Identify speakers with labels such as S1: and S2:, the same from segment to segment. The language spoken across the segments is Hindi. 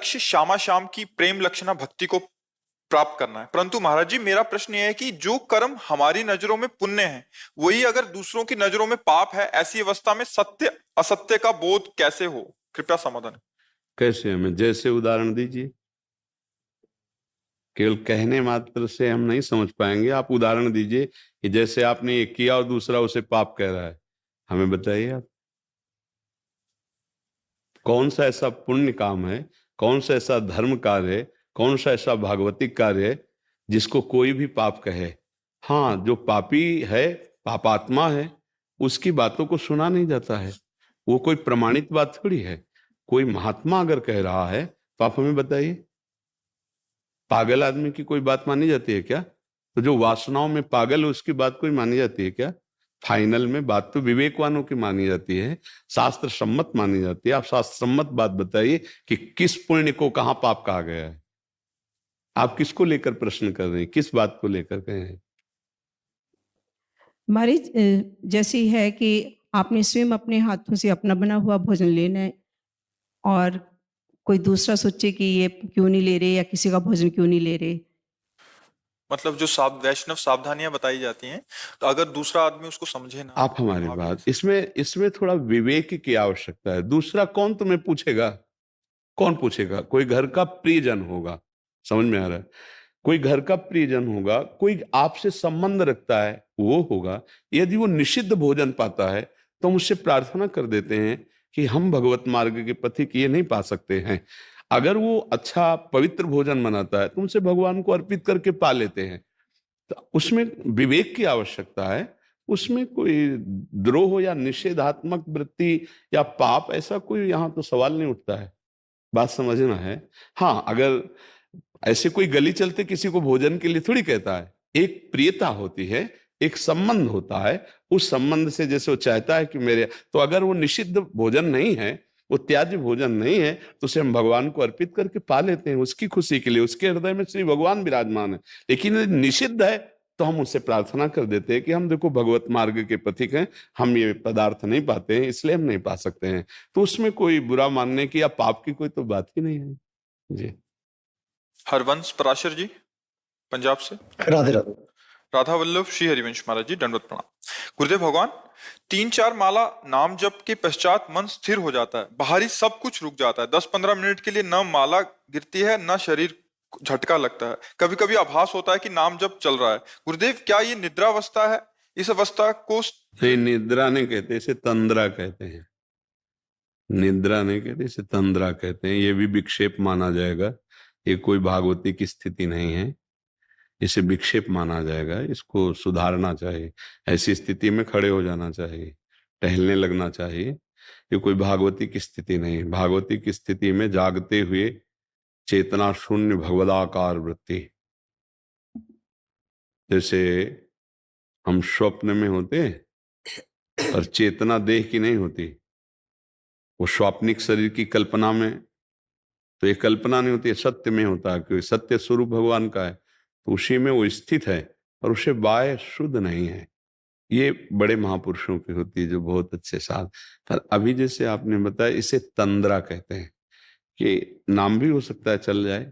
S1: लक्ष्य श्यामा श्याम की प्रेम लक्षणा भक्ति को प्राप्त करना है। परंतु महाराज जी, मेरा प्रश्न यह है कि जो कर्म हमारी नजरों में पुण्य है, वही अगर दूसरों की नजरों में पाप है, ऐसी अवस्था में सत्य असत्य का बोध कैसे हो? कृपया समाधान।
S2: कैसे? हमें जैसे उदाहरण दीजिए। केवल कहने मात्र से हम नहीं समझ पाएंगे, आप उदाहरण दीजिए कि जैसे आपने एक किया और दूसरा उसे पाप कह रहा है। हमें बताइए आप, कौन सा ऐसा पुण्य काम है, कौन सा ऐसा धर्म कार्य है, कौन सा ऐसा भागवतिक कार्य है जिसको कोई भी पाप कहे? हाँ, जो पापी है, पापात्मा है, उसकी बातों को सुना नहीं जाता है। वो कोई प्रमाणित बात थोड़ी है। कोई महात्मा अगर कह रहा है तो आप हमें बताइए, पागल आदमी की कोई बात मानी जाती है क्या? तो जो वासनाओं में पागल है उसकी बात कोई मानी जाती है क्या? फाइनल में बात तो विवेकवानों की मानी जाती है, शास्त्र सम्मत मानी जाती है। आप शास्त्र सम्मत बात बताइए कि किस पुण्य को कहां पाप कहा गया है? आप किसको लेकर प्रश्न कर रहे हैं, किस बात को लेकर कहे हैं?
S3: हमारी जैसी है कि आपने स्वयं अपने हाथों से अपना बना हुआ भोजन लेना है और कोई दूसरा सोचे कि ये क्यों नहीं ले रहे या किसी का भोजन क्यों नहीं ले रहे।
S1: मतलब जो वैष्णव सावधानियां बताई जाती हैं, तो अगर दूसरा आदमी उसको समझे ना,
S2: आप हमारी बात, इसमें थोड़ा विवेक की आवश्यकता है। दूसरा कौन तुम्हें पूछेगा? कौन पूछेगा? कोई घर का प्रियजन होगा, समझ में आ रहा है? कोई घर का प्रियजन होगा, कोई आपसे संबंध रखता है, वो होगा। यदि वो निषिद्ध भोजन पाता है तो हम उससे प्रार्थना कर देते हैं कि हम भगवत मार्ग के पथिक ये नहीं पा सकते हैं। अगर वो अच्छा पवित्र भोजन बनाता है तो उनसे भगवान को अर्पित करके पा लेते हैं। तो उसमें विवेक की आवश्यकता है। उसमें कोई द्रोह या निषेधात्मक वृत्ति या पाप, ऐसा कोई यहाँ तो सवाल नहीं उठता है। बात समझना है। हाँ, अगर ऐसे कोई गली चलते किसी को भोजन के लिए थोड़ी कहता है। एक प्रियता होती है, एक संबंध होता है। उस संबंध से जैसे वो चाहता है कि मेरे, तो अगर वो निषिद्ध भोजन नहीं है, वो त्याज्य भोजन नहीं है, तो उसे हम भगवान को अर्पित करके पा लेते हैं, उसकी खुशी के लिए। उसके हृदय में श्री भगवान विराजमान है। लेकिन यदि निषिद्ध है तो हम उससे प्रार्थना कर देते हैं कि हम देखो भगवत मार्ग के पथिक हैं, हम ये पदार्थ नहीं पाते हैं, इसलिए हम नहीं पा सकते हैं। तो उसमें कोई बुरा मानने की या पाप की कोई तो बात ही नहीं है जी।
S1: हरवंश पराशर जी, पंजाब से।
S4: राधे राधे।
S1: राधा वल्लभ श्री हरिवंश महाराज जी, दंडवत प्रणाम। गुरुदेव भगवान, 3-4 माला नाम जप के पश्चात मन स्थिर हो जाता है, बाहरी सब कुछ रुक जाता है। 10-15 मिनट के लिए न माला गिरती है न शरीर झटका लगता है। कभी कभी आभास होता है कि नाम जप चल रहा है। गुरुदेव, क्या ये निद्रावस्था है? इस अवस्था को
S2: नहीं, निद्रा नहीं कहते, इसे तंद्रा कहते हैं। निद्रा नहीं कहते, इसे तंद्रा कहते हैं। ये भी विक्षेप माना जाएगा। ये कोई भागवती की स्थिति नहीं है, इसे विक्षेप माना जाएगा। इसको सुधारना चाहिए। ऐसी स्थिति में खड़े हो जाना चाहिए, टहलने लगना चाहिए। ये कोई भागवती की स्थिति नहीं। भागवती की स्थिति में जागते हुए चेतना शून्य भगवदाकार वृत्ति, जैसे हम स्वप्न में होते हैं और चेतना देह की नहीं होती। वो स्वाप्निक शरीर की कल्पना में, तो ये कल्पना नहीं होती है, सत्य में होता है, क्योंकि सत्य स्वरूप भगवान का है। तो उसी में वो स्थित है और उसे बाह्य शुद्ध नहीं है। ये बड़े महापुरुषों की होती है जो बहुत अच्छे साथ। पर अभी जैसे आपने बताया, इसे तंद्रा कहते हैं। कि नाम भी हो सकता है चल जाए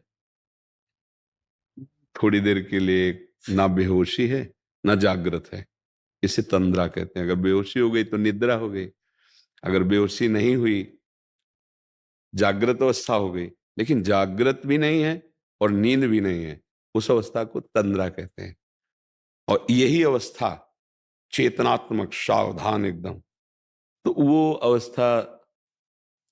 S2: थोड़ी देर के लिए, ना बेहोशी है ना जागृत है, इसे तंद्रा कहते हैं। अगर बेहोशी हो गई तो निद्रा हो गई, अगर बेहोशी नहीं हुई जागृत अवस्था हो गई, लेकिन जागृत भी नहीं है और नींद भी नहीं है, उस अवस्था को तंद्रा कहते हैं। और यही अवस्था चेतनात्मक, सावधान एकदम, तो वो अवस्था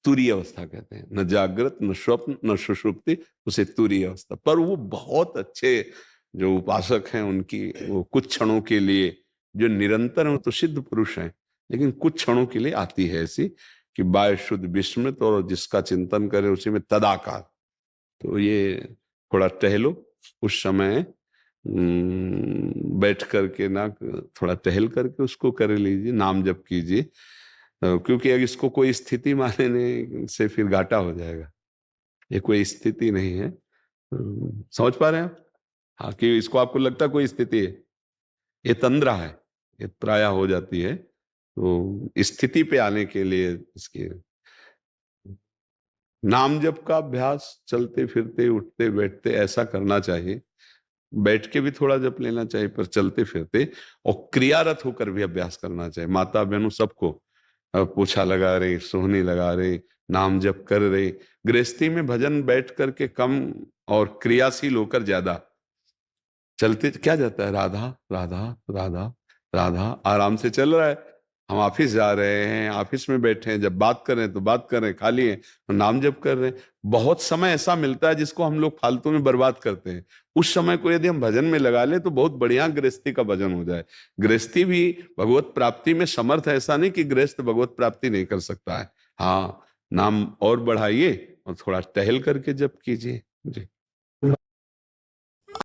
S2: तुरीय अवस्था कहते हैं। न जागृत, न स्वप्न, न सुषुप्ति, उसे तुरीय अवस्था। पर वो बहुत अच्छे जो उपासक हैं, उनकी वो कुछ क्षणों के लिए, जो निरंतर हैं, वो तो सिद्ध पुरुष हैं, लेकिन कुछ क्षणों के लिए आती है ऐसी कि बाय शुद्ध विस्मृत, और जिसका चिंतन करे उसी में तदाकार। तो ये थोड़ा टहलो उस समय, बैठ करके ना, थोड़ा टहल करके उसको कर लीजिए, नाम जप कीजिए। क्योंकि अगर इसको कोई स्थिति मानने से फिर घाटा हो जाएगा। ये कोई स्थिति नहीं है। समझ पा रहे हैं आप? हाँ, कि इसको आपको लगता कोई स्थिति है, ये तंद्रा है, ये प्राय हो जाती है। तो स्थिति पे आने के लिए इसकी नाम जप का अभ्यास चलते फिरते उठते बैठते ऐसा करना चाहिए। बैठ के भी थोड़ा जप लेना चाहिए, पर चलते फिरते और क्रियारत होकर भी अभ्यास करना चाहिए। माता बहनों सबको पोछा लगा रहे, सोहनी लगा रहे, नाम जप कर रहे। गृहस्थी में भजन बैठ करके कम और क्रियाशील होकर ज्यादा। चलते क्या जाता है, राधा राधा राधा राधा, आराम से चल रहा है। हम ऑफिस जा रहे हैं, ऑफिस में बैठे हैं, जब बात कर रहे हैं तो बात कर रहे हैं, खाली हैं तो नाम जप कर रहे हैं। बहुत समय ऐसा मिलता है जिसको हम लोग फालतू में बर्बाद करते हैं। उस समय को यदि हम भजन में लगा ले तो बहुत बढ़िया गृहस्थी का भजन हो जाए। गृहस्थी भी भगवत प्राप्ति में समर्थ है, ऐसा नहीं कि गृहस्थ भगवत प्राप्ति नहीं कर सकता है। हाँ, नाम और बढ़ाइए और थोड़ा टहल करके जप कीजिए। जी।